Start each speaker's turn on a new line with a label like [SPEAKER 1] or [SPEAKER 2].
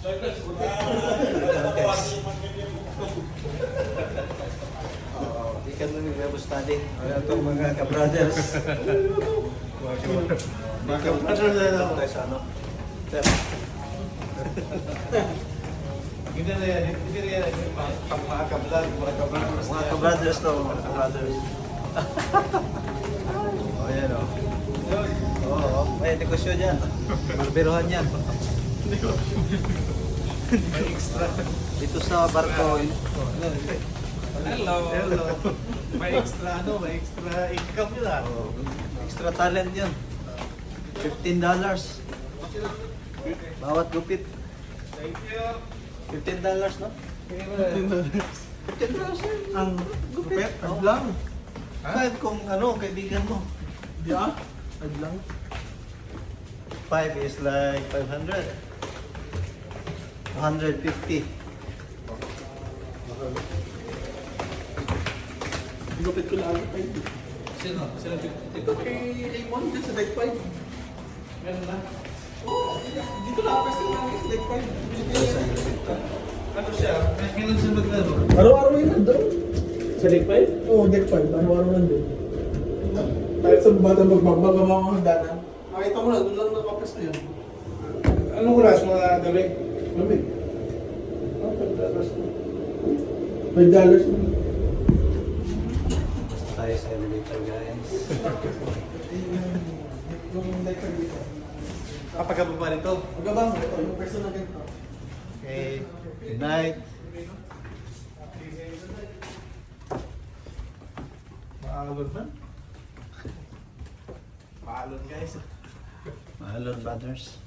[SPEAKER 1] Di ka nung nag-study. Ayan itong mga ka-brothers. Mga ka-brothers na lang tayo sa ano. Hindi na yan. Hindi na yan. Mga ka-vlog. Mga ka-brothers. Mga ka-brothers to. Mga ka-brothers. O yan o. Oo. May negosyo dyan. Marbiruhan yan. May extra. Dito sa barko.
[SPEAKER 2] Hello.
[SPEAKER 1] Hello. May extra may extra income yun ah. Extra talent yun. $15. Bawat gupit.
[SPEAKER 2] Thank you.
[SPEAKER 1] $15 no? $15 yun. Ang gupit.
[SPEAKER 3] Adlang.
[SPEAKER 1] Kahit kung kaibigan mo.
[SPEAKER 3] Di ah? Adlang.
[SPEAKER 1] 5 is like 500. 150.
[SPEAKER 3] Gupit ko lang ay.
[SPEAKER 2] Sino? Sino?
[SPEAKER 3] Ito kay Raymond din sa Deck 5.
[SPEAKER 2] Ganun na.
[SPEAKER 3] Oo, dito lang kasi lang sa Deck 5.
[SPEAKER 2] Ano siya? Kailan siya maglaro?
[SPEAKER 3] Araw-araw yun nandun. Sa Deck 5? Oo, Deck 5. Araw-araw nandun. Kahit sa bata magbabagawa ang hagdanan. Nakita mo na, doon lang nakapres na yun.
[SPEAKER 2] Anong oras mga gabi?
[SPEAKER 3] Lamig. $5 na.
[SPEAKER 1] Tayo sa elevator guys.
[SPEAKER 3] Yung Deck 5 dito.
[SPEAKER 1] Kapag ka pa nito.
[SPEAKER 3] Magabang ito, yung person na ganito.
[SPEAKER 1] Okay. Good night.
[SPEAKER 2] Maalon na. Maalon guys.
[SPEAKER 1] Mahalo brothers.